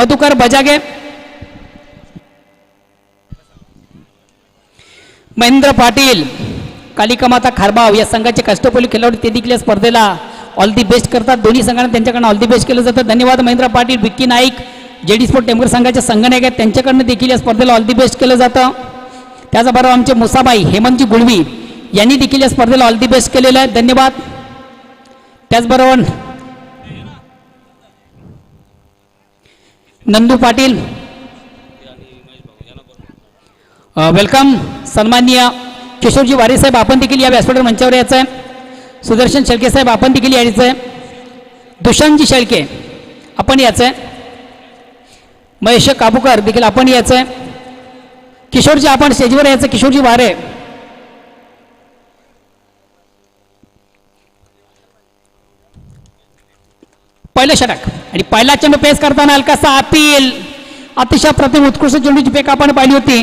मधुकर बजागे, महेंद्र पाटील, कालिका माता खारबाव या संघाचे कष्टपोली खेळाडू ते देखील स्पर्धेला ऑल दी बेस्ट करतात. दोन्ही संघांना त्यांच्याकडून ऑल दी बेस्ट केलं जातं. धन्यवाद महेंद्र पाटील. विक्की नाईक जेडी स्पोर्ट टेंभुर्णी संघाचे संघनायक आहेत, त्यांच्याकडनं देखील या स्पर्धेला ऑल दी बेस्ट केलं जातं. त्याचबरोबर आमचे मुसाबाई हेमंतजी गुळवी यांनी देखील या स्पर्धेला ऑल दी बेस्ट केलेलं आहे. धन्यवाद. त्याचबरोबर नंदू पाटील वेलकम. सन्माननीय किशोरजी वारे साहेब आपण देखील या व्यासपीठ मंचावर यायचं आहे. सुदर्शन शेळके साहेब आपण देखील यायचं आहे. दुष्यंतजी शेळके आपण यायचं आहे. महेश काबूकर देखील आपण यायचं आहे. किशोरजी आपण स्टेजवर यायचं. किशोरजी वारे पहिलं षटक आणि पहिला चेंडू पेस करताना हलकासा अपील. अतिशय प्रतिम उत्कृष्ट चेंडूची पेक आपण पाहिली होती.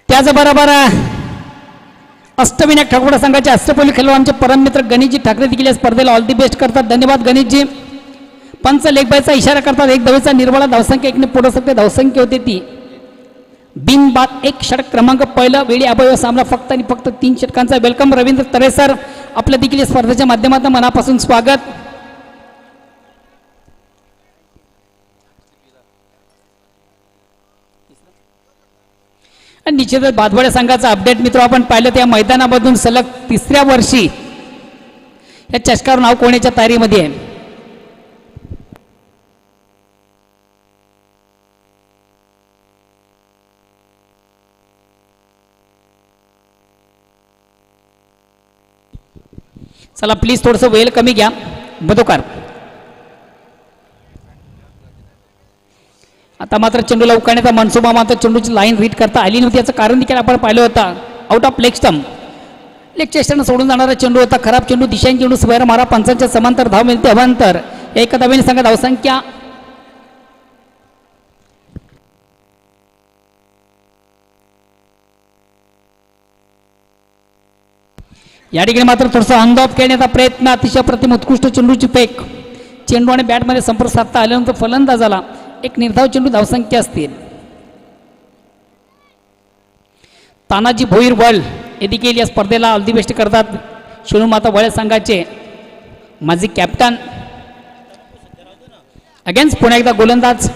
त्याचबरोबर अष्टविनायक ठाकूर संघाचे अष्टपैलू खेळाडू आमचे परममित्र गणेशजी ठाकरे देखील या स्पर्धेला ऑल दी बेस्ट करतात. धन्यवाद गणेशजी. पंच लेगबायचा इशारा करतात. एक धावेचा निर्बळा धावसंख्या एकने पुढे सकते धावसंख्या होते ती बिनबाद एक षटक क्रमांक पहिला वेळी अभय सामना फक्त आणि फक्त 3 षटकांचा. वेलकम रवींद्र तरे सर आपल्या देखील स्पर्धेच्या माध्यमातून मनापासून स्वागत. निश्चितच बादवाड्या संघाचा अपडेट मित्र आपण पाहिलं त्या मैदानामधून सलग 3ऱ्या वर्षी या चषकावर नाव कोणाच्या तयारीमध्ये आहे. चला प्लीज थोडंसं वेळ कमी घ्या. मधुकर आता मात्र चेंडूला उकाळण्याचा मनसुबा मात्र चेंडूची लाईन रीड करता आली नव्हती. याचं कारण देखील आपण पाहिलं होतं. Out of leg stump leg चेस्टनं सोडून जाणारा चेंडू होता. खराब चेंडू दिशांनी चेंडू स्क्वेअर मारा. पंचांच्या समांतर धाव मिळते. अवांतर एका धावेने सांगा धावसंख्या या ठिकाणी मात्र थोडंसं ऑन द ऑफ खेळण्याचा प्रयत्न. अतिशय प्रतिम उत्कृष्ट चेंडूची फेक. चेंडू आणि बॅटमध्ये संपर्क साधता आल्यानंतर फलंदाजाला एक निर्धाव चेंडू धावसंख्या असतील. तानाजी भोईर वळ हे देखील या स्पर्धेला ऑल दी बेस्ट करतात. शिणूमाता वळे संघाचे माजी कॅप्टन. अगेन्स्ट पुन्हा एकदा गोलंदाज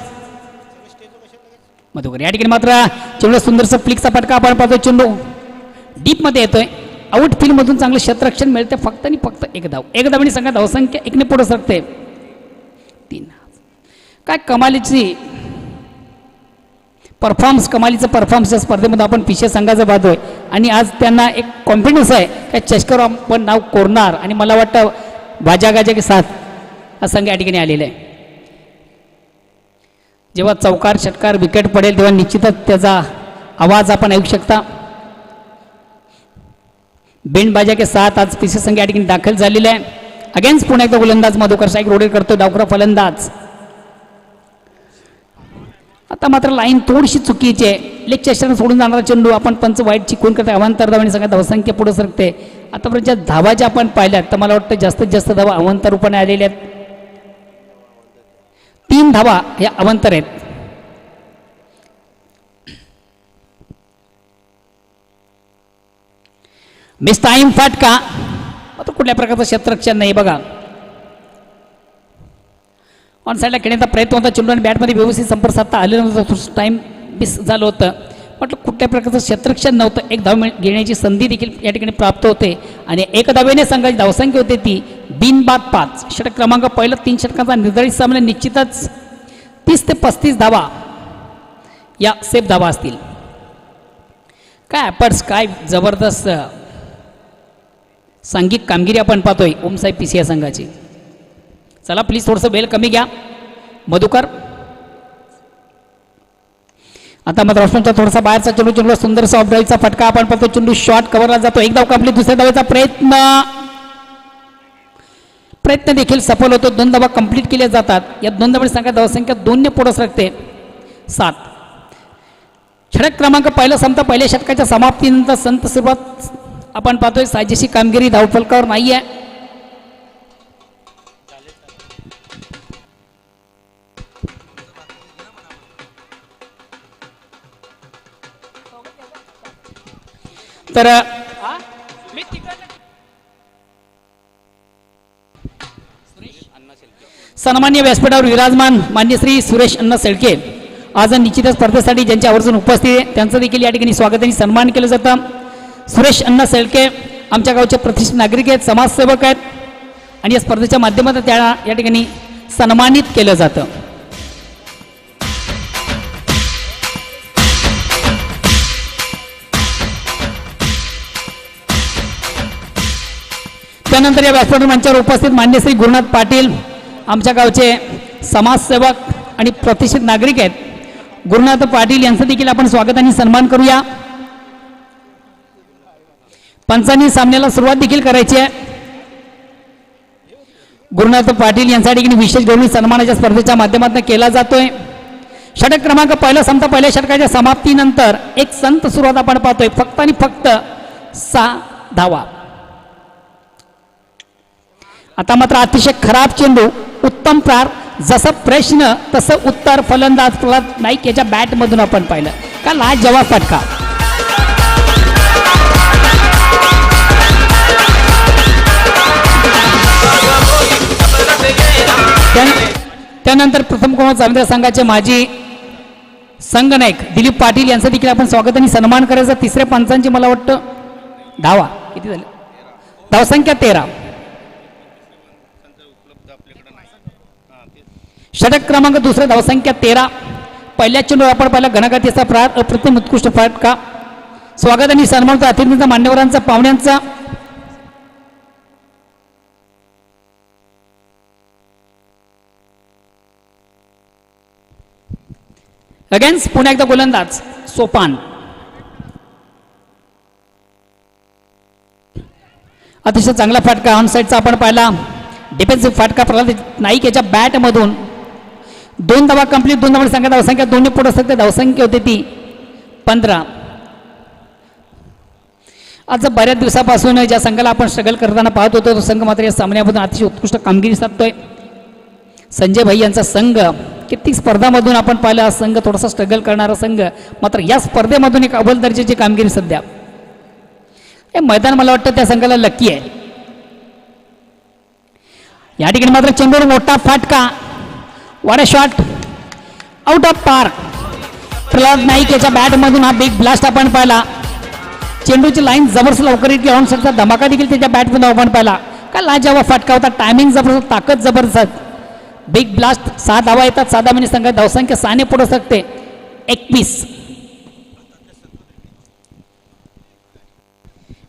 मधुकर. या ठिकाणी मात्र चेंडू सुंदरसा फ्लिकचा फटका आपण पाहतो. चेंडू डीपमध्ये येतोय. आउट फील्ड मधून चांगलं क्षेत्ररक्षण मिळते. फक्त आणि फक्त एक धाव. एक धावणी संघात धावसंख्या एकने पुढे सरते. 3 काय कमालीची परफॉर्मन्स. कमालीचं परफॉर्मन्स या स्पर्धेमध्ये आपण पिशे संघाचं पाहतोय आणि आज त्यांना एक कॉन्फिडन्स आहे की चषकावर आपण नाव कोरणार आणि मला वाटतं भाजा गाजा के साथ हा संघ या ठिकाणी आलेला आहे. जेव्हा चौकार षटकार विकेट पडेल तेव्हा निश्चितच त्याचा आवाज आपण ऐकू शकता. बेंड बाजा के साथ आज पिशे संघ या ठिकाणी दाखल झालेला आहे. अगेन्स्ट पुन्हा एकदा गोलंदाज मधुकर साईक रोडेट करतो. डावखुरा फलंदाज. आता मात्र लाईन थोडीशी चुकीची आहे. लेग चेस्टरनं सोडून जाणारा चेंडू आपण पंच वाईट चिकवून करते. अवांतर धावांनी सगळ्या धावसंख्या पुढे सरकते. आतापर्यंत ज्या धावा ज्या आपण पाहिल्यात तर मला वाटतं जास्तीत जास्त धावा अवांतर रूपाने आलेल्या आहेत. 3 धावा ह्या अवांतर आहेत. मिस टाइम फटका. आता कुठल्या प्रकारचं क्षेत्ररक्षण नाही बघा. ऑन साईडला खेळण्याचा प्रयत्न होता. चेंडू आणि बॅटमध्ये व्यवस्थित संपर्क साधता आलेला नव्हता. टाईम मिस झालं होतं. म्हटलं कुठल्या प्रकारचं क्षेत्ररक्षण नव्हतं. एक धाव घेण्याची संधी देखील या ठिकाणी प्राप्त होते आणि एक धावेने संघाची धावसंख्या होते ती बिनबाद 5. षटक क्रमांक पहिला 3 षटकांचा निर्धारित सामना निश्चितच 30 ते 35 धावा या सेफ धावा असतील. काय ॲपर्स काय जबरदस्त सांघिक कामगिरी आपण पाहतोय ओमसाहेब पीसी या संघाची. चला प्लीज थोडंसं वेळ कमी घ्या. मधुकर आता मात्र ऑप्शनचा थोडासा बाहेरचा चेंडू. चेंडू सुंदरसा ऑफ ड्राईव्हचा फटका आपण पाहतो. चेंडू शॉर्ट कव्हरला जातो. एक धाव कापली. दुसऱ्या धावेचा प्रयत्न प्रयत्न देखील सफल होतो. 2 धावा कंप्लीट केल्या जातात. या 2 धावांची संख्या धावसंख्या 2 ने पुढे सरकते 7. षटक क्रमांक पहिला संपता पहिल्या षटकाच्या समाप्तीनंतर संत सुरुवात आपण पाहतोय. साजेशी कामगिरी धावफलकावर नाही आहे. तर सन्मान्य व्यासपीठावर विराजमान मान्य श्री सुरेश अण्णा शेळके आज निश्चित स्पर्धेसाठी ज्यांच्या आवर्जून उपस्थित आहे त्यांचं देखील या ठिकाणी स्वागत आणि सन्मान केलं जातं. सुरेश अण्णा शेळके आमच्या गावचे प्रतिष्ठित नागरिक आहेत, समाजसेवक आहेत आणि या स्पर्धेच्या माध्यमातून त्यांना या ठिकाणी सन्मानित केलं जातं. त्यानंतर या व्यासपीठ मंचावर उपस्थित मान्य श्री गुरुनाथ पाटील आमच्या गावचे समाजसेवक आणि प्रतिष्ठित नागरिक आहेत. गुरुनाथ पाटील यांचं देखील आपण स्वागत आणि सन्मान करूया. पंचांनी सामन्याला सुरुवात देखील करायची आहे. गुरुनाथ पाटील यांच्या ठिकाणी विशेष गौरव सन्मानाच्या स्पर्धेच्या माध्यमातून केला जातोय. षटक क्रमांक पहिला संपता पहिल्या षटकाच्या समाप्तीनंतर एक संत सुरुवात आपण पाहतोय. फक्त आणि फक्त 6 धावा. आता मात्र अतिशय खराब चेंडू, उत्तम प्रार, जसं प्रश्न तसं उत्तर फलंदाज प्रल्हाद नाईक याच्या बॅटमधून आपण पाहिलं का लाजवाब फटका. त्यानंतर प्रथम क्रमांक चालणाऱ्या संघाचे माजी संघनायक दिलीप पाटील यांचं देखील आपण स्वागत आणि सन्मान करायचं. तिसऱ्या पंचांची मला वाटतं धावा किती झाले, धावसंख्या 13. षटक क्रमांक दुसरा धावसंख्या 13. पहिल्या चेंडूवर आपण पाहिला घनगतीचा प्रहार, अप्रतिम उत्कृष्ट फटका. स्वागत आणि सन्मान अतिथींचा, मान्यवरांचा, पाहुण्यांचा. अगेन्स्ट पुन्हा एकदा गोलंदाज सोपान. अतिशय चांगला फटका ऑन साईडचा आपण पाहिला. डिफेन्सिव्ह फटका प्रल्हाद नाईक याच्या बॅटमधून. 2 धावा कंप्लीट. 2 धावांची संख्या धावसंख्या 2 ने पुढे असते. धावसंख्या होती ती 15. आज बऱ्याच दिवसापासून ज्या संघाला आपण स्ट्रगल करताना पाहत होतो तो संघ मात्र या सामन्यामधून अतिशय उत्कृष्ट कामगिरी साधतोय. संजय भाई यांचा संघ कित्येक स्पर्धामधून आपण पाहिलं. हा संघ थोडासा स्ट्रगल करणारा संघ मात्र या स्पर्धेमधून एक अव्वल दर्जाची कामगिरी सध्या. हे मैदान मला वाटतं त्या संघाला लकी आहे. या ठिकाणी मात्र चेंडूवर मोठा फटका. What a shot, out of park. Pralhad Naik याच्या बॅटमधून हा बिग ब्लास्ट आपण पाहिला. चेंडूची लाईन जबरदस्त लवकर येते. ऑन साईडचा धमाका देखील त्याच्या बॅटमधून आपण पाहिला. का लाजवाब फटका होता. टायमिंग जबरदस्त, ताकद जबरदस्त. Big blast. 6 धावा येतात. 6 धावांनी संघ धावसंख्या 6 ने पुढे सकते 21.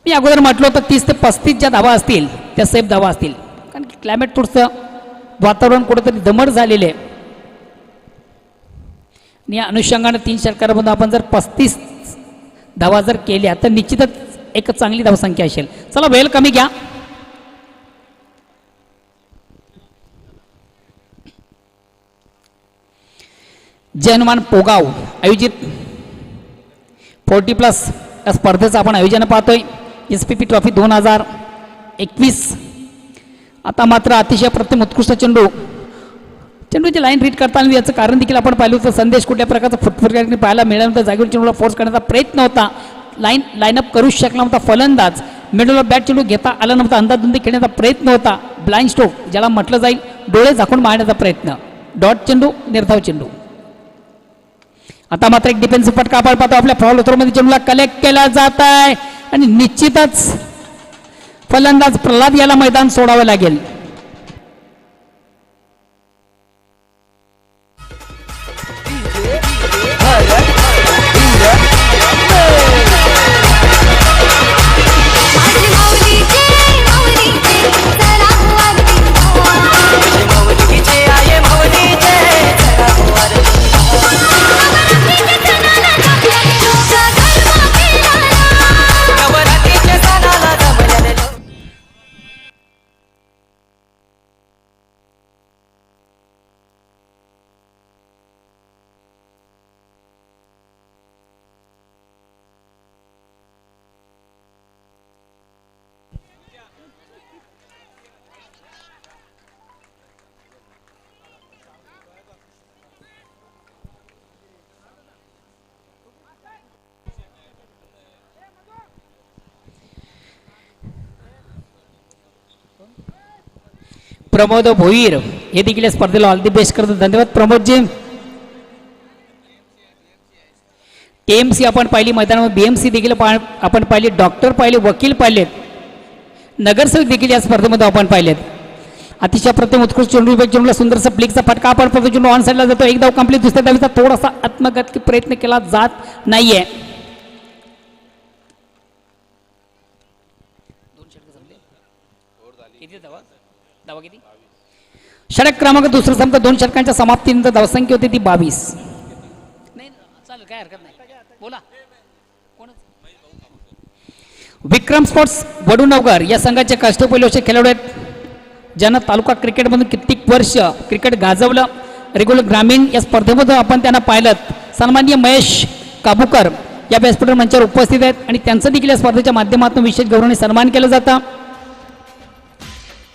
मी अगोदर म्हटलं होतं 30 ते 35 ज्या धावा असतील त्या सेफ धावा असतील. कारण की क्लायमेट थोडंसं वातावरण कुठेतरी दमट झालेले आहे. आणि या अनुषंगाने 3 षटकांमधून आपण जर 35 धावा जर केल्या तर निश्चितच एक चांगली धावसंख्या असेल. चला वेळ कमी घ्या. जय हनुमान पोगाव आयोजित 40+ या स्पर्धेचं आपण आयोजन पाहतोय. SPP trophy 2021. आता मात्र अतिशय प्रथम उत्कृष्ट चेंडूची लाईन रीड करताना याचं कारण देखील आपण पाहिलं होतं. संदेश कुठल्या प्रकारचा फुटफुट पाहायला मिळाल्यानंतर जागेवर चेंडूला फोर्स करण्याचा प्रयत्न होता. लाईनअप करूच शकला नव्हता फलंदाज. मिडल ऑफ बॅट चेंडू घेता आला नव्हता. अंदाधुंदी खेळण्याचा प्रयत्न होता. ब्लाइंड स्ट्रोक ज्याला म्हटलं जाईल, डोळे झाकून मारण्याचा प्रयत्न. डॉट चेंडू, निर्धाव चेंडू. आता मात्र एक डिफेन्सिव्ह फटका आपण पाहतो. आपल्या फॉल थ्रोमध्ये चेंडूला कलेक्ट केला जात आहे आणि निश्चितच फलंदाज प्रल्हाद याला मैदान सोडावं लागेल. प्रमोद भोईर हे देखील या स्पर्धेला ऑल दी बेस्ट करतात. धन्यवाद प्रमोदजी. केएमसी आपण पाहिली मैदानामध्ये, बीएमसी देखील आपण पाहिली, डॉक्टर पाहिले, वकील पाहिलेत, नगरसेवक देखील या स्पर्धेमध्ये आपण पाहिलेत. अतिशय प्रथम उत्कृष्ट चेंडू चेंडूला सुंदरसा फ्लिकचा फटका आपण पाहतो. चेंडू ऑन साईडला जातो. एक धाव कंप्लीट. दुसऱ्या धावीचा थोडासा आत्मघातकी प्रयत्न केला जात नाहीये. षटक क्रमांक दुसरा संपत. 2 षटकांच्या समाप्तीनंतर धावसंख्या होती ती 22. चालेल, काय हरकत नाही, बोला. विक्रम स्पोर्ट्स वडूनगर या संघाचे काष्टपैलू असे खेळाडू आहेत ज्यांना तालुका क्रिकेटमधून कित्येक वर्ष क्रिकेट गाजवलं. रेग्युलर ग्रामीण या स्पर्धेमधून आपण त्यांना पाहिलं. सन्माननीय महेश काबूकर या व्यासपीठ मंचावर उपस्थित आहेत आणि त्यांचं देखील या स्पर्धेच्या माध्यमातून विशेष गौरवाने सन्मान केलं जातं.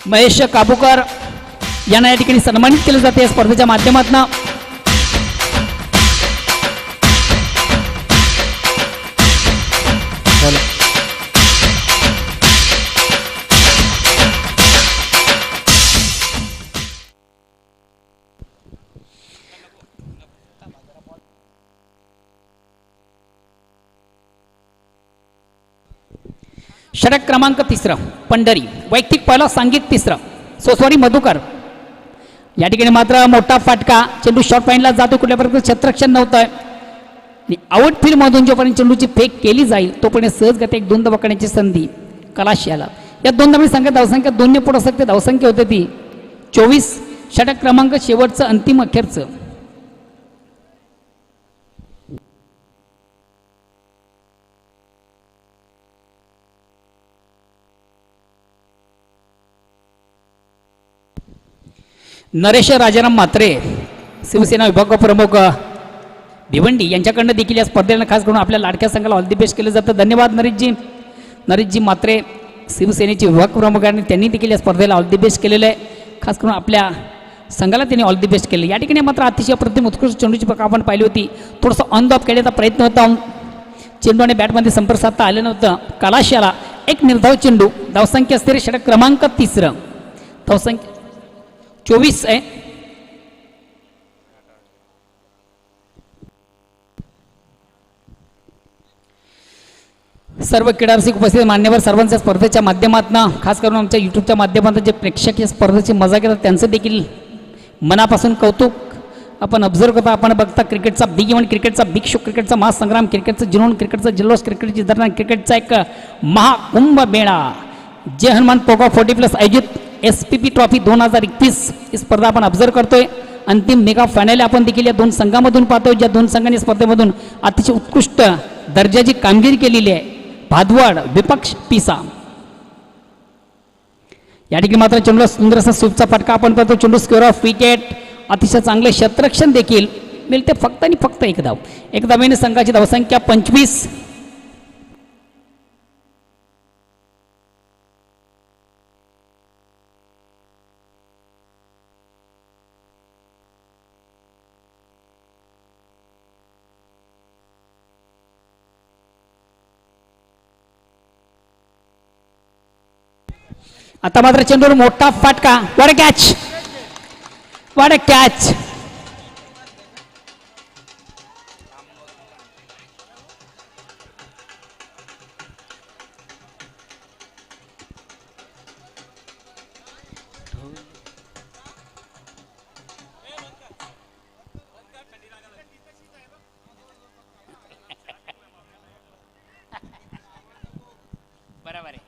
महेश काबूकर यांना या ठिकाणी सन्मानित केलं जाते या स्पर्धेच्या माध्यमातून. षटक क्रमांक 3 पंढरी, वैयक्तिक पहिला, सांघिक तिसरा सोसवारी मधुकर. या ठिकाणी मात्र मोठा फटका. चेंडू शॉर्ट पॉईंटला जातो. कुठल्या प्रकारचं क्षेत्ररक्षण नव्हतं आणि आउटफील्डमधून जोपर्यंत चेंडूची फेक केली जाईल तोपर्यंत सहजगती एक 2 धावा करण्याची संधी कलाशियाला. या 2 धावांची संख्या धावसंख्या 2 ने पुढे सकते धावसंख्या होते ती 24. षटक क्रमांक शेवटचं अंतिम अखेरचं. नरेश राजाराम म्हात्रे शिवसेना विभाग प्रमुख भिवंडी यांच्याकडनं देखील या स्पर्धेला खास करून आपल्या लाडक्या संघाला ऑल दी बेस्ट केलं जातं. धन्यवाद नरेशजी. नरेशजी म्हात्रे शिवसेनेचे विभाग प्रमुख आणि त्यांनी देखील या स्पर्धेला ऑल दी बेस्ट केलेलं आहे. खास करून आपल्या संघाला त्यांनी ऑल दी बेस्ट केलं. या ठिकाणी मात्र अतिशय प्रतिम उत्कृष्ट चेंडूची प्रकार आपण पाहिली होती. थोडंसं ऑन द ऑफ खेळण्याचा प्रयत्न होता. चेंडू आणि बॅटमध्ये संपर्क साधता आलं नव्हतं. कलाशियाला एक निर्धाव चेंडू. धावसंख्या असते षटक क्रमांक 3. धावसंख्या 24 आहे. सर्व क्रीडारसिक उपस्थित मान्यवर सर्वांच्या स्पर्धेच्या माध्यमातून खास करून आमच्या यूट्यूबच्या माध्यमातून जे प्रेक्षक या स्पर्धेची मजा घेतात त्यांचं देखील मनापासून कौतुक आपण ऑब्झर्व करता. आपण बघता क्रिकेटचा बिग इव्हेंट, क्रिकेटचा बिग शो, क्रिकेटचा महासंग्राम, क्रिकेटचं जुनून, क्रिकेटचा जल्लोष, क्रिकेटची दरम्यान क्रिकेटचा एक महाकुंभ मेळा जय हनुमान पोगा 40+ आयोजित SPP ट्रॉफी 2021 ही स्पर्धा आपण ऑब्झर्व करतोय. अंतिम मेगा फायनल आपण देखील या 2 संघामधून पाहतोय ज्या 2 संघांनी स्पर्धेमधून अतिशय उत्कृष्ट दर्जाची कामगिरी केलेली आहे. भादवाड विपक्ष पिसा. या ठिकाणी मात्र चेंडूला सुंदरसा स्वीपचा फटका आपण पाहतो. चेंडू स्क्वेअर ऑफ विकेट. अतिशय चांगले क्षेत्ररक्षण देखील मिळते. फक्त आणि फक्त एक धाव. एक धावेने संघाची धावसंख्या 25. आता मात्र चेंडूवर मोठा फटका. What a catch, what a catch. बरोबर आहे.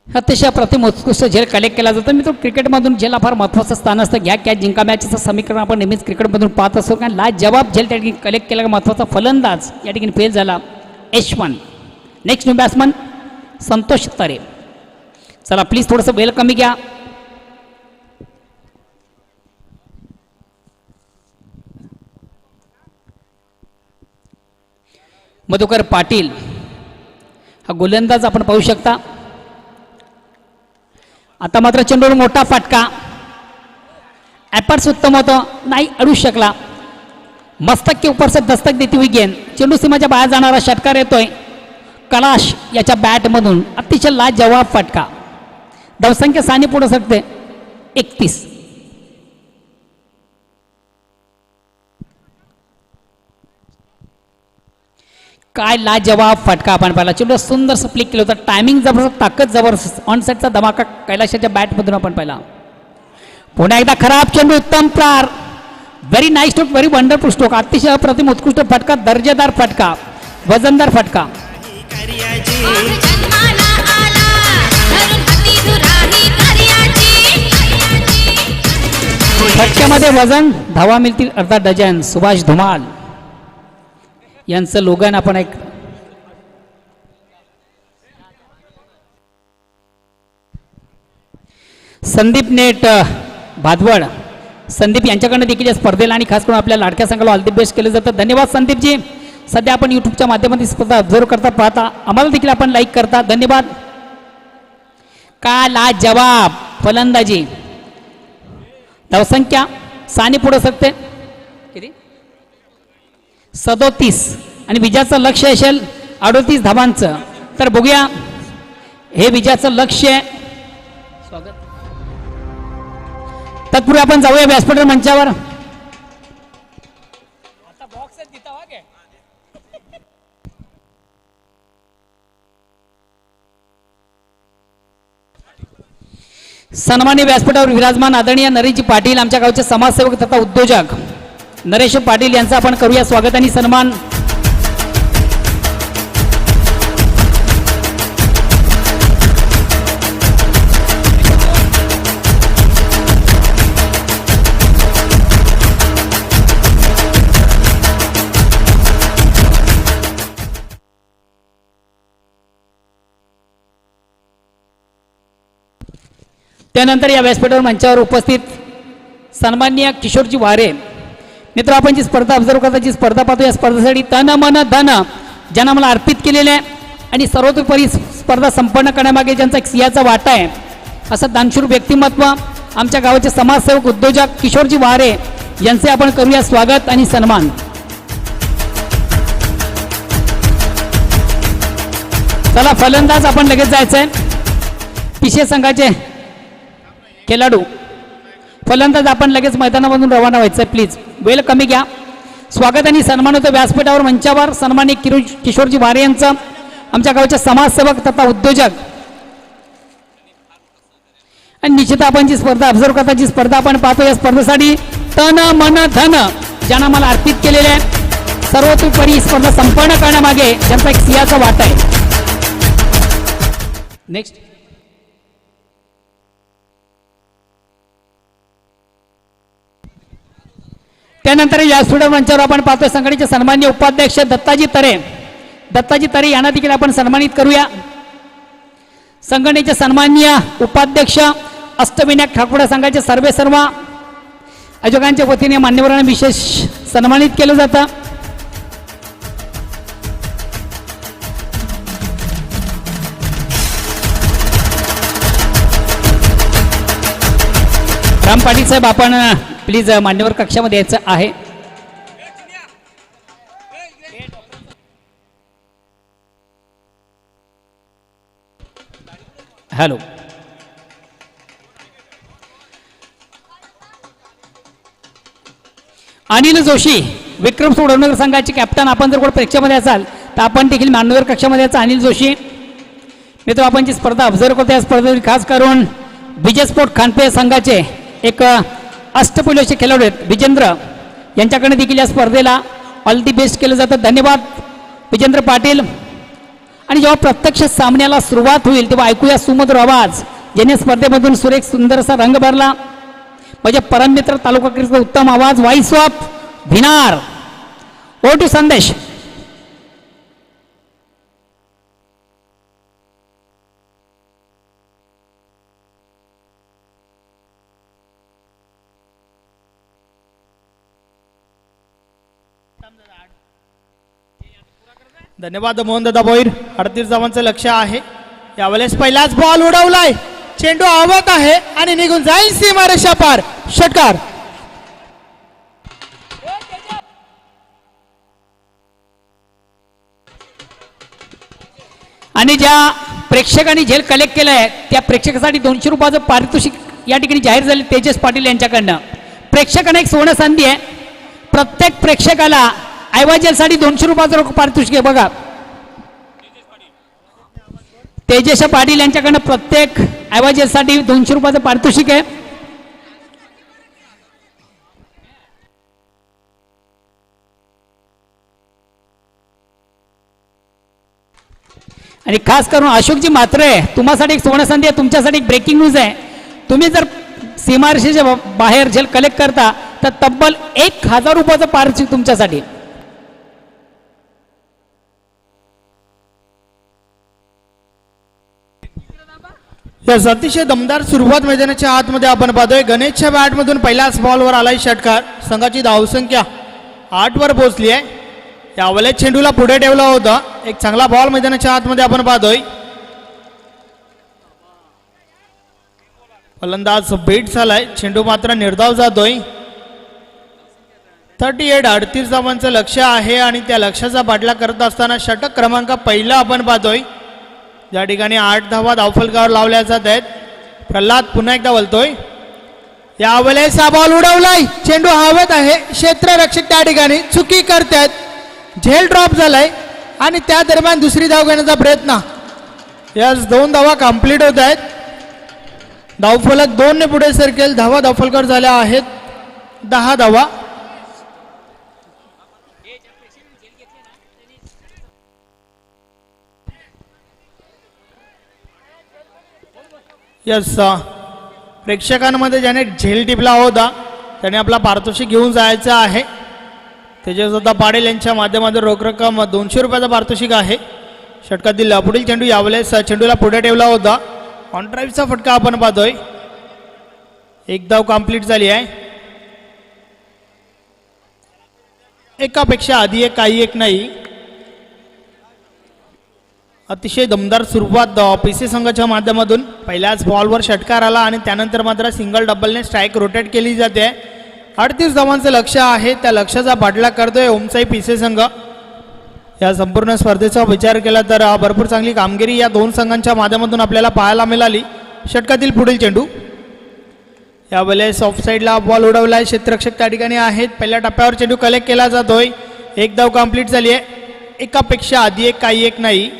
अतिशय प्रतिम उत्कृष्ट झेल कलेक्ट केला जातो. मित्र क्रिकेटमधून झेलला फार महत्त्वाचं स्थान असतं. घ्या कॅच जिंका मॅचचं समीकरण आपण नेहमीच क्रिकेटमधून पाहत असतो. कारण लाजवाब झेल त्या ठिकाणी कलेक्ट केला. महत्त्वाचा फलंदाज या ठिकाणी फेल झाला Yashwant. Next new batsman Santosh Tare. चला प्लीज थोडंसं वेळ कमी घ्या. मधुकर पाटील हा गोलंदाज आपण पाहू शकता. आता मात्र चेंडूवर मोठा फटका. ॲपर्स उत्तम होतं, नाही अडू शकला. मस्तक के ऊपर से दस्तक देती हुई गेंद. चेंडू सीमाच्या बाहेर जाणारा षटकार येतोय. कलाश याच्या बॅटमधून अतिशय लाजवाब फटका. धावसंख्या साने पुढे सरकते 31. काय लाजवाब फटका आपण पाहिला. चेंडू सुंदर स्प्लिक केलं होतं. टायमिंग जबरदस्त, ताकद जबरदस्त. ऑन साईडचा धमाका कैलाशाच्या बॅटमधून आपण पाहिला. पुन्हा एकदा खराब चेंडू, उत्तम प्रार. Very nice stroke, very wonderful stroke. अतिशय अप्रतिम उत्कृष्ट फटका, दर्जेदार फटका, वजनदार फटका. फटक्यामध्ये वजन, धावा मिळतील अर्धा डझन. सुभाष धुमाल यांचं लोगन आपण एक संदीप नेट भादवड, संदीप यांच्याकडनं देखील या स्पर्धेला आणि खास करून आपल्या लाडक्या संघाला ऑल दी बेस्ट केलं जातं. धन्यवाद संदीपजी. सध्या आपण यूट्यूबच्या माध्यमातून स्पर्धा ऑब्झर्व करता, पाहता, आम्हाला देखील आपण लाईक करता. धन्यवाद. का लाजवाब फलंदाजी. धावसंख्या साने पुढे सरकते किती 37 आणि विजयाचं लक्ष असेल 38 धावांचं. तर बघूया हे विजयाचं लक्ष आहे. स्वागत. तत्पूर्वी आपण जाऊया व्यासपीठ मंचावर. सन्माननीय व्यासपीठावर विराजमान आदरणीय नरेशजी पाटील, आमच्या गावचे समाजसेवक तथा उद्योजक नरेश पाटील यांचं आपण करूया स्वागत आणि सन्मान. त्यानंतर या व्यासपीठावर मंचावर उपस्थित सन्माननीय किशोरजी वारे. मित्र, आपण जी स्पर्धा ऑब्झर्व करता, जी स्पर्धा पाहतो, या स्पर्धेसाठी तन मन धन ज्यांना मला अर्पित केलेले आहे आणि सर्वतोपरी स्पर्धा संपन्न करण्यामागे ज्यांचा एक सिंहाचा वाटा आहे, असं दानशूर व्यक्तिमत्व आमच्या गावाचे समाजसेवक उद्योजक किशोरजी वारे यांचे आपण करूया स्वागत आणि सन्मान. चला, फलंदाज आपण लगेच जायचं आहे. पिशे संघाचे खेळाडू फलंदाज आपण लगेच मैदानामधून रवाना व्हायचं आहे. प्लीज वेळ कमी घ्या. स्वागत आणि सन्मान होतं व्यासपीठावर मंचावर सन्मानित किशोरजी वारे यांचं, आमच्या गावचे समाजसेवक तथा उद्योजक. आणि निश्चित आपण जी स्पर्धा ऑब्झर्व करता, जी स्पर्धा आपण पाहतो, या स्पर्धेसाठी तन मन धन ज्यांना मला अर्पित केलेले आहे, सर्वतोपरी स्पर्धा संपन्न करण्यामागे ज्यांचा एक सिंहाचा वाटा आहे. नेक्स्ट. त्यानंतर व्यासपीठ मंचावर आपण पाहतोय संघटनेचे सन्माननीय उपाध्यक्ष दत्ताजी तरे. दत्ताजी तरे यांना देखील आपण सन्मानित करूया. संघटनेचे सन्माननीय उपाध्यक्ष अष्टविनायक ठाकूर संघाचे सर्व आयोजकांच्या वतीने मान्यवरांना विशेष सन्मानित केलं जातं. राम पाटील साहेब, आपण प्लीज मान्यवर कक्षामध्ये यायचं आहे. हॅलो. अनिल जोशी, विक्रम सोडवणकर संघाचे कॅप्टन. आपण जर कोण प्रेक्षामध्ये असाल तर आपण देखील मान्यवर कक्षामध्ये यायचं. अनिल जोशी. मित्र, आपण जी स्पर्धा ऑब्झर्व करतो, या स्पर्धेत खास करून विजय स्पोर्ट खानपे संघाचे एक अष्टपैलूचे खेळाडू आहेत विजेंद्र, यांच्याकडे देखील या स्पर्धेला ऑल दी बेस्ट केलं जातं. धन्यवाद विजेंद्र पाटील. आणि जेव्हा प्रत्यक्ष सामन्याला सुरुवात होईल तेव्हा ऐकूया सुमधुर आवाज ज्याने स्पर्धेमधून सुरेख सुंदरसा रंग भरला. म्हणजे परममित्र तालुका क्रिकेटचा उत्तम आवाज, voice of Bhinar. O two संदेश. धन्यवाद मोहनदादा भोईर. 38 धावांचं लक्ष आहे. यावेळेस पहिलाच बॉल उडवलाय, चेंडू आवत आहे आणि निघून जाईल सीमारेषा पार. षटकार. आणि ज्या प्रेक्षकांनी झेल कलेक्ट केलं आहे त्या प्रेक्षकासाठी 200 रुपयाचं पारितोषिक या ठिकाणी जाहीर झाले तेजस पाटील यांच्याकडनं. प्रेक्षकांना एक सुवर्ण संधी आहे. प्रत्येक प्रेक्षकाला आयवा जेलसाठी 200 रुपयाचं रोख पारितोषिक आहे. बघा तेजस पाटील यांच्याकडनं प्रत्येक आयवा जेलसाठी 200 रुपयाचं पारितोषिक आहे. आणि खास करून अशोकजी म्हात्रे तुम्हासाठी एक सुवर्ण संधी आहे. तुमच्यासाठी एक ब्रेकिंग न्यूज आहे. तुम्ही जर सीमारेषेच्या बाहेर झेल कलेक्ट करता तर तब्बल 1000 रुपयाचं पारितोषिक तुमच्यासाठी. यस अतिशय दमदार सुरुवात मैदानाच्या आतमध्ये आपण पाहतोय. गणेशच्या बॅटमधून पहिल्याच बॉलवर आलाय षटकार. संघाची धावसंख्या 8 वर पोहोचली आहे. यावेळेला चेंडूला पुढे ठेवला होता. एक चांगला बॉल मैदानाच्या आतमध्ये आपण पाहतोय. फलंदाज बेट झालाय. चेंडू मात्र निर्धाव जातोय. 38 धावांचं लक्ष आहे आणि त्या लक्ष्याचा पाठला करत असताना षटक क्रमांक पहिला आपण पाहतोय. ज्या ठिकाणी 8 धावा धावफलकावर लावल्या जात आहेत. प्रल्हाद पुन्हा एकदा बोलतोय. यावेळेस हा बॉल उडवलाय. चेंडू हवेत आहे. क्षेत्ररक्षक त्या ठिकाणी चुकी करतात. झेल ड्रॉप झालाय आणि त्या दरम्यान दुसरी धाव घेण्याचा प्रयत्न. यस 2 धावा कंप्लीट होत आहेत. धावफलक 2 ने पुढे सरकेल. धावा धावफलकावर झाल्या आहेत 10 धावा. यस प्रेक्षकांमध्ये ज्याने झेल टिपला होता त्याने आपला पारितोषिक घेऊन जायचं आहे. तेजस्वता पाटील यांच्या माध्यमातून रोख रक्कम 200 रुपयाचा पारितोषिक आहे. षटकातील पुढील चेंडू यावेळेस चेंडूला पुढे ठेवला होता. ऑन ड्राईव्हचा फटका आपण पाहतोय. एक धाव कंप्लीट झाली आहे. एकापेक्षा आधी एक काही एक नाही. अतिशय दमदार सुरुवात पीसी संघाच्या माध्यमातून. पहिल्याच बॉलवर षटकार आला आणि त्यानंतर मात्र सिंगल डबलने स्ट्राईक रोटेट केली जाते. 38 धावांचं लक्ष आहे. त्या लक्ष्याचा पाठलाग करतोय ओमसाई पीसी संघ. या संपूर्ण स्पर्धेचा विचार केला तर भरपूर चांगली कामगिरी या 2 संघांच्या माध्यमातून आपल्याला पाहायला मिळाली. षटकातील पुढील चेंडू यावेळेस ऑफ साईडला बॉल उडवलाय. क्षेत्ररक्षक त्या ठिकाणी आहेत. पहिल्या टप्प्यावर चेंडू कलेक्ट केला जातोय. एक धाव कंप्लीट झाली आहे. एकापेक्षा आधी एक काही एक नाही.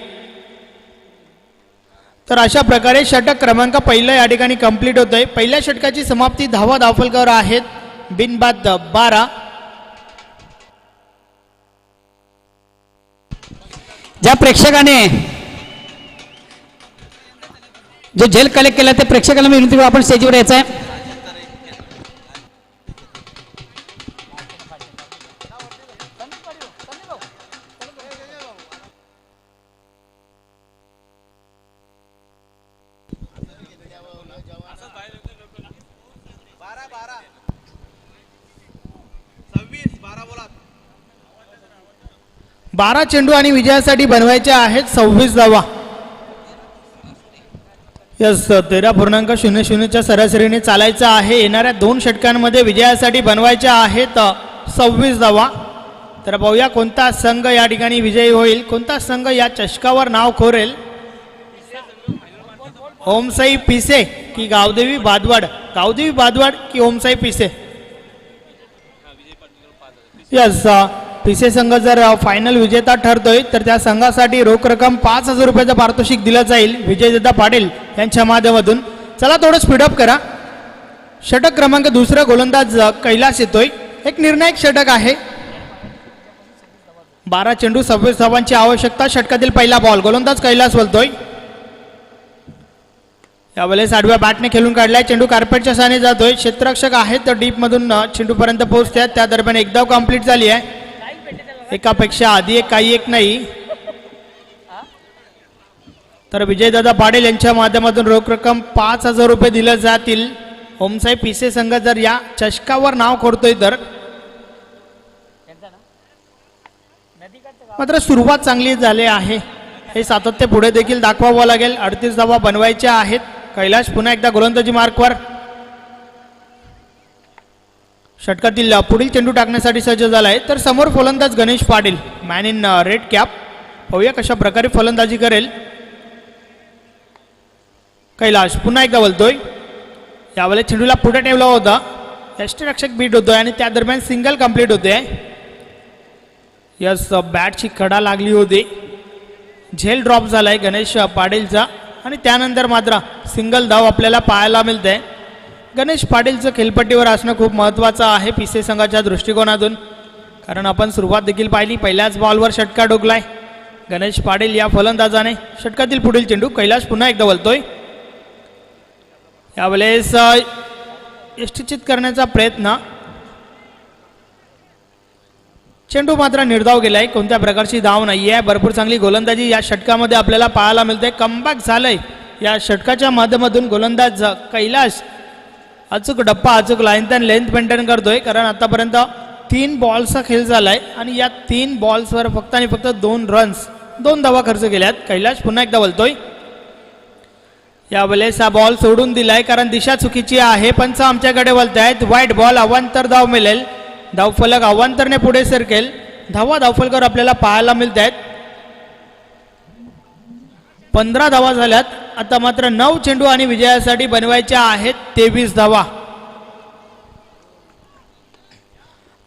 तर अशा प्रकारे षटक क्रमांक पहिलं या ठिकाणी कंप्लीट होतंय. पहिल्या षटकाची समाप्ती धावा धावफलकावर आहेत. बिनबाद 12. ज्या प्रेक्षकाने जो झेल कलेक्ट केला त्या प्रेक्षकाला मी विनंती आपण स्टेजवर यायचं आहे. बारा चेंडू आणि विजयासाठी बनवायचे आहेत 26 धावा. यस 13.00च्या सरासरीने चालायचं आहे. येणाऱ्या 2 षटकांमध्ये विजयासाठी बनवायच्या आहेत 26 धावा. तर पाहूया कोणता संघ या ठिकाणी विजयी होईल. कोणता संघ या चषकावर नाव कोरेल. ओमसाई पिसे की गावदेवी बादवाड. गावदेवी बादवाड की ओमसाई पिसे. यस पिसे संघ जर फायनल विजेता ठरतोय तर त्या संघासाठी रोख रक्कम 5000 रुपयाचं पारितोषिक दिलं जाईल विजयदादा पाटील यांच्या माध्यमातून. चला थोडं स्पीडअप करा. षटक क्रमांक 2 गोलंदाज कैलास येतोय. एक निर्णायक षटक आहे. 12 चेंडू 26 धावांची आवश्यकता. षटकातील पहिला बॉल. गोलंदाज कैलास बोलतोय. यावेळेस आडव्या बॅटने खेळून काढलाय. चेंडू कार्पेटच्या साने जातोय. क्षेत्ररक्षक आहेत तर डीप मधून चेंडूपर्यंत पोहोचतात. त्या दरम्यान एक धाव कंप्लीट झाली आहे. एकापेक्षा आधी एक काही एक नाही. तर विजयदादा पाटील यांच्या माध्यमातून रोख रक्कम 5000 रुपये दिले जातील. ओमसाई पिसे संघ जर या चषकावर नाव कोरतोय तर. मात्र सुरुवात चांगली झाली आहे. हे सातत्य पुढे देखील दाखवावं लागेल. 38 धावा बनवायच्या आहेत. कैलाश पुन्हा एकदा गोलंदाजी मार्कवर. षटकातील पुढील चेंडू टाकण्यासाठी सज्ज झालाय. तर समोर फलंदाज Ganesh Patil man in red cap. पाहूया कशा प्रकारे फलंदाजी करेल. कैलाश पुन्हा एकदा बोलतोय. यावेळेस चेंडूला पुढे ठेवला होता, यष्टीरक्षक बीट होतोय आणि त्या दरम्यान सिंगल कंप्लीट होते. यस, बॅटची कडा लागली होती, झेल ड्रॉप झालाय गणेश पाटीलचा आणि त्यानंतर मात्र सिंगल धाव आपल्याला पाहायला मिळते. गणेश पाटीलचं खेळपट्टीवर असणं खूप महत्त्वाचं आहे पीसे संघाच्या दृष्टिकोनातून, कारण आपण सुरुवात देखील पाहिली. पहिल्याच बॉलवर षटकार ठोकलाय गणेश पाटील या फलंदाजाने. षटकातील पुढील चेंडू कैलाश पुन्हा एकदा बोलतोय. यावेळेस यष्टीचित करण्याचा प्रयत्न, चेंडू मात्र निर्धाव गेलाय, कोणत्या प्रकारची धाव नाही आहे. भरपूर चांगली गोलंदाजी या षटकामध्ये आपल्याला पाहायला मिळते. कमबॅक झालंय या षटकाच्या माध्यमातून. गोलंदाज कैलाश अचूक डप्पा, अचूक लाईन तर लेंथ मेंटेन करतोय, कारण आतापर्यंत 3 बॉल्सचा खेळ झालाय आणि या 3 बॉल्सवर फक्त आणि फक्त 2 रन्स, 2 धावा खर्च केल्यात. कैलाश पुन्हा एकदा बोलतोय. यावेळेस हा बॉल सोडून दिलाय कारण दिशा चुकीची आहे. पंच आमच्याकडे बोलतायत वाईट बॉल, अवांतर धाव मिळेल. धावफलक अवांतरने पुढे सरकेल. धावफलकर आपल्याला पाहायला मिळत आहेत. 15 धावा झाल्यात. आता मात्र 9 चेंडू आणि विजयासाठी बनवायच्या आहेत 23 धावा.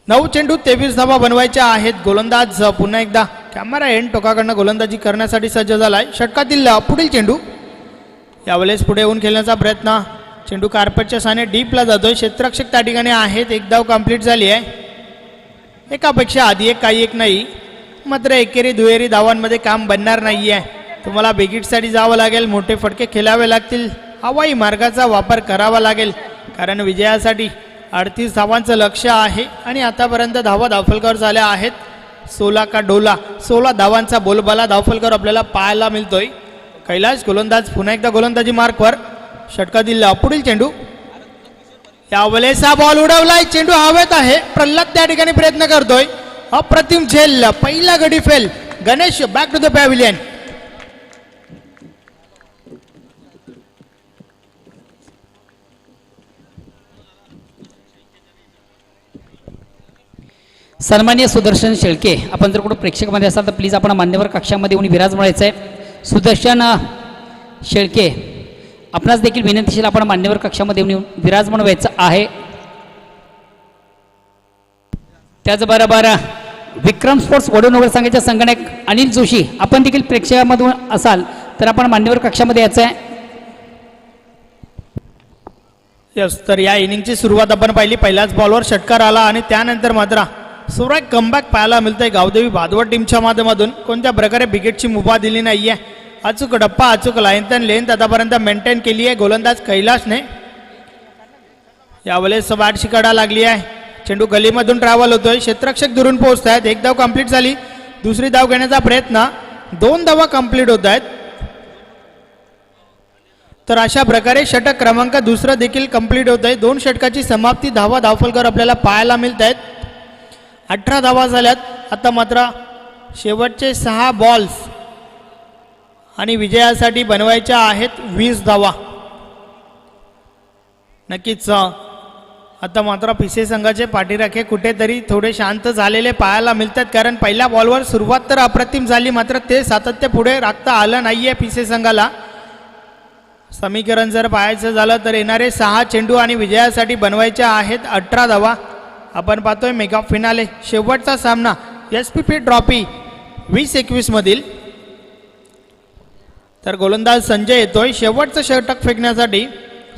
9 चेंडू 23 धावा बनवायच्या आहेत. गोलंदाज पुन्हा एकदा कॅमेरा एंड टोकाकडनं गोलंदाजी करण्यासाठी सज्ज झालाय. षटकातील पुढील चेंडू, यावेळेस पुढे येऊन खेळण्याचा प्रयत्न. चेंडू कार्पेटच्या साने डीपला जातोय. क्षेत्ररक्षक त्या ठिकाणी आहेत. एक धाव कंप्लीट झाली आहे. एकापेक्षा आधी एक, काही एक नाही, मात्र एकेरी दुहेरी धावांमध्ये काम बनणार नाही आहे. तुम्हाला बेगिटसाठी जावं लागेल, मोठे फटके खेळावे लागतील, हवाई मार्गाचा वापर करावा लागेल, कारण विजयासाठी 38 धावांचं लक्ष्य आहे. आणि आतापर्यंत धावफलकर झाल्या आहेत 16 का डोला. 16 धावांचा बोलबाला धावफलकर आपल्याला पाहायला मिळतोय. कैलाश गोलंदाज पुन्हा एकदा गोलंदाजी मार्कवर. षटकातील पुढील चेंडू, यावेळेस हा बॉल उडवलाय. चेंडू हवेत आहे. प्रल्हाद त्या ठिकाणी प्रयत्न करतोय. अप्रतिम झेल, पहिला गडी fail. Ganesh back to the pavilion. सन्माननीय सुदर्शन शेळके, आपण जर कुठं प्रेक्षकमध्ये असाल तर प्लीज आपण मान्यवर कक्षामध्ये येऊन विराजमान व्हायचं आहे. सुदर्शन शेळके, आपणास देखील विनंतीशील आपण मान्यवर कक्षामध्ये येऊन विराजमान व्हायचं आहे. त्याचबरोबर विक्रम स्पोर्ट्स वडूनगर संघाचे संगणक अनिल जोशी, आपण देखील प्रेक्षकामधून असाल तर आपण मान्यवर कक्षामध्ये यायचं आहे. यस, तर या इनिंगची सुरुवात आपण पाहिली. पहिल्याच बॉलवर षटकार आला आणि त्यानंतर मात्र सुरेख कमबॅक पाहायला मिळतंय गावदेवी भादवड टीमच्या माध्यमातून. कोणत्या प्रकारे विकेटची मुभा दिली नाहीये. अचूक डप्पा, अचूक लेंथ आतापर्यंत मेंटेन केली आहे गोलंदाज कैलाशने. यावेळेस बॅटची कडा लागली आहे. चेंडू गलीमधून ट्रॅव्हल होतोय. क्षेत्ररक्षक दुरून पोहोचत आहेत. एक धाव कंप्लीट झाली. दुसरी धाव घेण्याचा प्रयत्न. 2 धावा कंप्लीट होत आहेत. तर अशा प्रकारे षटक क्रमांक दुसरं देखील कंप्लीट होत आहे. 2 षटकाची समाप्ती. धावफलकर आपल्याला पाहायला मिळत आहेत. 18 धावा झाल्यात. आता मात्र शेवटचे 6 बॉल्स आणि विजयासाठी बनवायच्या आहेत 20 धावा. नक्कीच आता मात्र पीसे संघाचे पाठीराखे कुठेतरी थोडे शांत झालेले पाहायला मिळतात, कारण पहिल्या बॉलवर सुरुवात तर अप्रतिम झाली, मात्र ते सातत्य पुढे राखता आलं नाहीये पीसे संघाला. समीकरण जर पाहायचं झालं तर येणारे 6 चेंडू आणि विजयासाठी बनवायच्या आहेत 18 धावा. आपण पाहतोय मेगा फिनाले, शेवटचा सामना SPP ट्रॉफी 2021 मधील. तर गोलंदाज संजय येतोय शेवटचं षटक फेकण्यासाठी.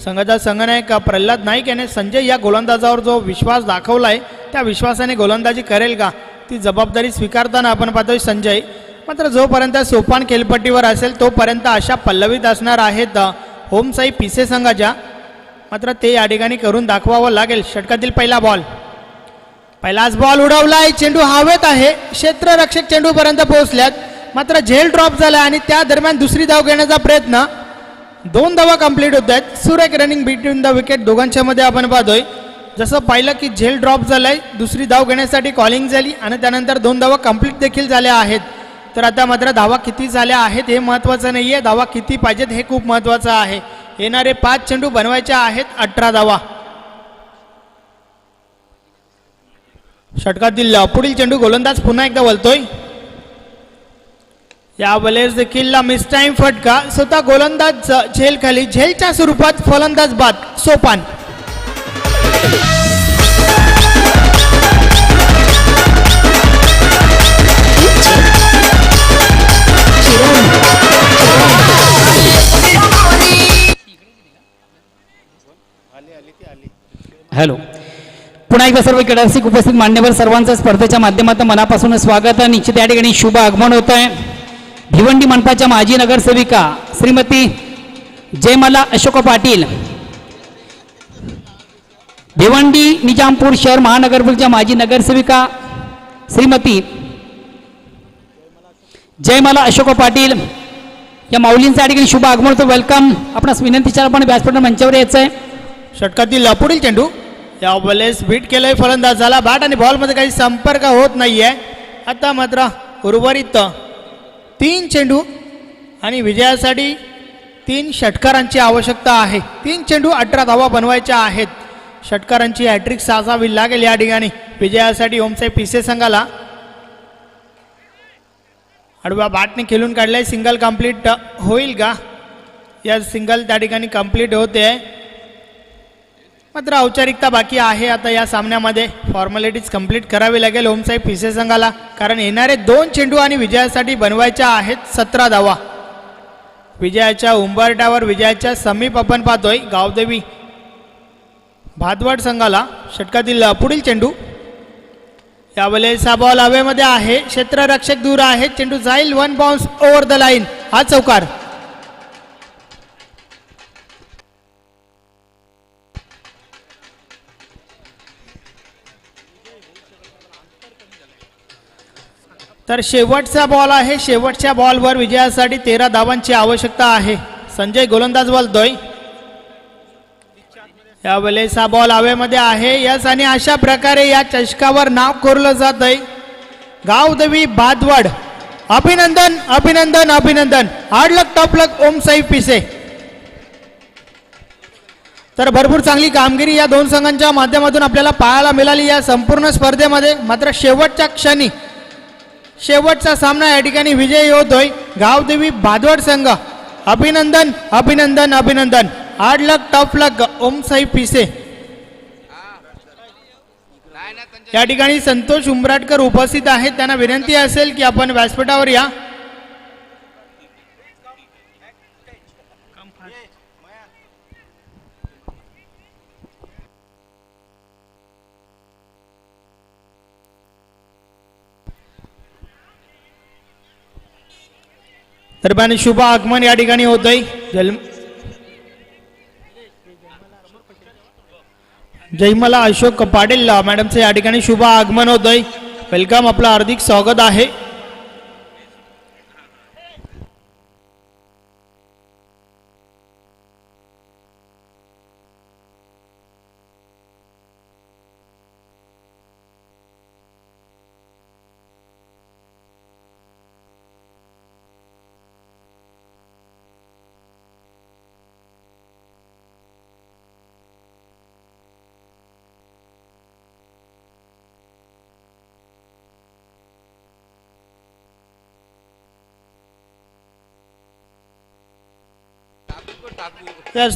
संघाचा संघनायक प्रल्हाद नाईक याने संजय या गोलंदाजावर जो विश्वास दाखवलाय त्या विश्वासाने गोलंदाजी करेल का, ती जबाबदारी स्वीकारताना आपण पाहतोय संजय. मात्र जोपर्यंत सोपान खेळपट्टीवर असेल तोपर्यंत अशा पल्लवीत असणार आहेत होमसाई पीसे संघाच्या. मात्र ते या ठिकाणी करून दाखवावं लागेल. षटकातील पहिला बॉल, पहिलाच बॉल उडवलाय. चेंडू हवेत आहे. क्षेत्ररक्षक चेंडूपर्यंत पोहोचल्यात, मात्र झेल ड्रॉप झाला आणि त्या दरम्यान दुसरी धाव घेण्याचा प्रयत्न. 2 धावा कंप्लीट होत आहेत. सुरेख रनिंग बिटवीन द विकेट दोघांच्या मध्ये आपण पाहतोय. जसं पाहिलं की झेल ड्रॉप झालाय, दुसरी धाव घेण्यासाठी कॉलिंग झाली आणि त्यानंतर 2 धावा कंप्लीट देखील झाल्या आहेत. तर आता मात्र धावा किती झाल्या आहेत हे महत्त्वाचं नाही आहे, धावा किती पाहिजेत हे खूप महत्त्वाचं आहे. येणारे 5 चेंडू बनवायचे आहेत 18 धावा. षटकातील पुढील चेंडू गोलंदाज पुन्हा एकदा वळतोय. यावेळेस देखील मिस टाइम फटका, स्वतः गोलंदाज झेल खाली, झेलच्या स्वरूपात फलंदाज बाद. सोपान हॅलो. पुन्हा एकदा सर्व क्रीडारसिक उपस्थित मान्यवर सर्वांचं स्पर्धेच्या माध्यमातून मनापासून स्वागत आहे. निश्चित या ठिकाणी शुभ आगमन होत आहे. भिवंडी मनपाच्या माजी नगरसेविका श्रीमती जयमाला अशोक पाटील, भिवंडी निजामपूर शहर महानगरपालिकेच्या माजी नगरसेविका श्रीमती जयमाला अशोक पाटील या माऊलींचं या ठिकाणी शुभ आगमन होतं. वेलकम. आपणास विनंतीच्या आपण व्यासपीठ मंचावर यायचं आहे. षटकातील पुढील चेंडू यावेळेस बीट केलंय फलंदाजाला. बॅट आणि बॉलमध्ये काही संपर्क होत नाहीये. आता मात्र उर्वरित 3 चेंडू आणि विजयासाठी 3 षटकारांची आवश्यकता आहे. 3 चेंडू 18 धावा बनवायच्या आहेत. षटकारांची हॅट्रिक साजावी लागेल या ठिकाणी विजयासाठी ओमसाई पिसे संघाला. आडव्या बॅटने खेळून काढलाय. सिंगल कंप्लीट होईल का? या सिंगल त्या ठिकाणी कंप्लीट होते. मात्र औपचारिकता बाकी आहे. आता या सामन्यामध्ये फॉर्मॅलिटीज कंप्लीट करावी लागेल ओमसाई पिसे संघाला, कारण येणारे 2 चेंडू आणि विजयासाठी बनवायच्या आहेत 17 धावा. विजयाच्या उंबरट्यावर, विजयाच्या समीप आपण पाहतोय गावदेवी भादवाड संघाला. षटकातील पुढील चेंडू यावेळेस हा बॉल हवेमध्ये आहे. क्षेत्ररक्षक दूर आहे. चेंडू जाईल 1 बाउन्स ओव्हर द लाईन. हा चौकार. तर शेवटचा बॉल आहे. शेवटच्या बॉलवर विजयासाठी 13 धावांची आवश्यकता आहे. संजय गोलंदाज बोलतोय. यावेळेस हा बॉल हवेमध्ये आहे. यस, आणि अशा प्रकारे या चषकावर नाव कोरलं जात आहे गावदेवी भादवाड. अभिनंदन अभिनंदन अभिनंदन. हार्ड लक टॉप लक ओमसाई पिसे. तर भरपूर चांगली कामगिरी या 2 संघांच्या माध्यमातून आपल्याला पाहायला मिळाली या संपूर्ण स्पर्धेमध्ये. मात्र शेवटच्या क्षणी शेवटचा सामना या ठिकाणी विजयी होतोय गावदेवी भादवाड संघ. अभिनंदन अभिनंदन अभिनंदन. हार्ड लक टॉप लक ओमसाई पिसे. या ठिकाणी संतोष उंबराटकर उपस्थित आहेत. त्यांना विनंती असेल की आपण व्यासपीठावर या. दरम्यान शुभ आगमन या ठिकाणी होतंय. जयमाला अशोक पाटील मॅडमचं या ठिकाणी शुभ आगमन होतंय. वेलकम. आपलं हार्दिक स्वागत आहे.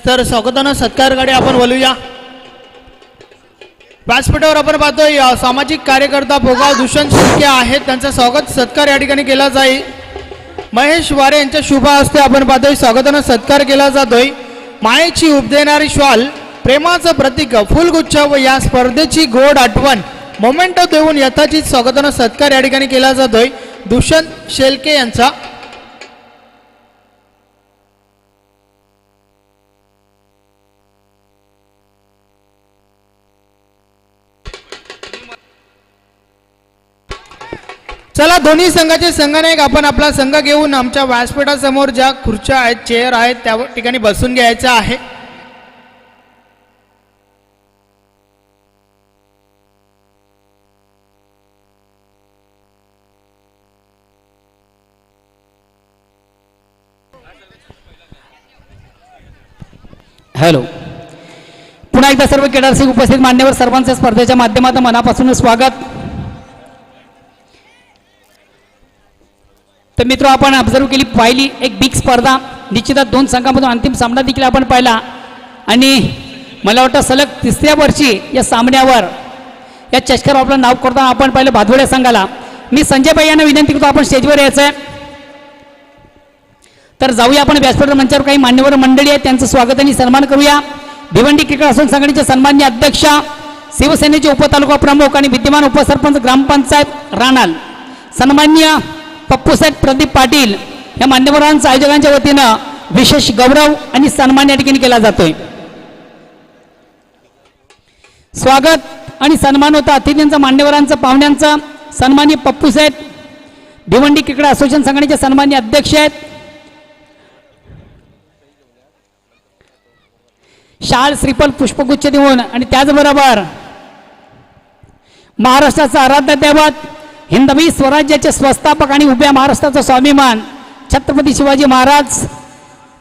तर स्वागतानं सत्कारकडे आपण बोलूया. व्यासपीठावर आपण पाहतोय सामाजिक कार्यकर्ता भोगाव दुष्यंत शेळके आहेत. त्यांचा स्वागत सत्कार या ठिकाणी केला जाईल. महेश वारे यांच्या शुभ हस्ते आपण पाहतोय स्वागतानं सत्कार केला जातोय. मायेची उब देणारी श्वाल, प्रेमाचं प्रतीक, फुलगुच्छ व या स्पर्धेची गोड आठवण मोमेंटो देऊन यथाचित स्वागतानं सत्कार या ठिकाणी केला जातोय दुष्यंत शेळके यांचा. चला, दोन्ही संघाचे संघनायक आपण आपला संघ घेऊन आमच्या व्यासपीठासमोर ज्या खुर्च्या आहेत, चेअर आहेत, त्या ठिकाणी बसून घ्यायचं आहे. हॅलो. पुन्हा एकदा सर्व क्रीडारसिक उपस्थित मान्यवर सर्वांच्या स्पर्धेच्या माध्यमातून मनापासून स्वागत. तर मित्र आपण ऑब्झर्व केली पाहिली एक बिग स्पर्धा निश्चितच 2 संघांमधून अंतिम सामना देखील आपण पाहिला आणि मला वाटतं सलग 3ऱ्या वर्षी या सामन्यावर या चषकावर आपलं नाव करताना आपण पाहिलं भादवड्या संघाला. मी संजय भाई यांना विनंती करतो आपण स्टेजवर यायचं आहे. तर जाऊया आपण व्यासपीठ मंचावर काही मान्यवर मंडळी आहेत त्यांचं स्वागत आणि सन्मान करूया. भिवंडी क्रिकेट असोसिएशन संघटनेचे सन्माननीय अध्यक्ष शिवसेनेचे उपतालुका प्रमुख आणि विद्यमान उपसरपंच ग्रामपंचायत राणाल सन्माननीय पप्पूसाहेब प्रदीप पाटील या मान्यवरांच्या आयोजकांच्या वतीनं विशेष गौरव आणि सन्मान या ठिकाणी केला जातोय. स्वागत आणि सन्मान होता अतिथींचा मान्यवरांचा पाहुण्यांचा. सन्माननीय पप्पूसाहेब भिवंडी क्रिकेट असोसिएशन संघटनेचे सन्माननीय अध्यक्ष आहेत. शाल श्रीफल पुष्पगुच्छ देऊन आणि त्याचबरोबर महाराष्ट्राचा आराध्य दैवत हिंदवी स्वराज्याचे संस्थापक आणि उभ्या महाराष्ट्राचा स्वाभिमान छत्रपती शिवाजी महाराज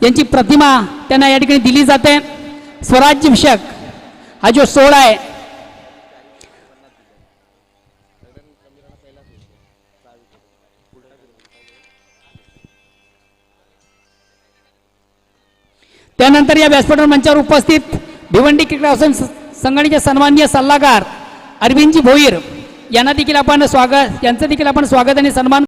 यांची प्रतिमा त्यांना या ठिकाणी दिली जाते. स्वराज्यभिषेक हा जो सोहळा आहे त्यानंतर या व्यासपीठ मंचावर उपस्थित भिवंडी क्रिकेट असोसिएशन संघटनेचे सन्माननीय सल्लागार अरविंदजी भोईर यांना देखील आपण स्वागत आणि सन्मान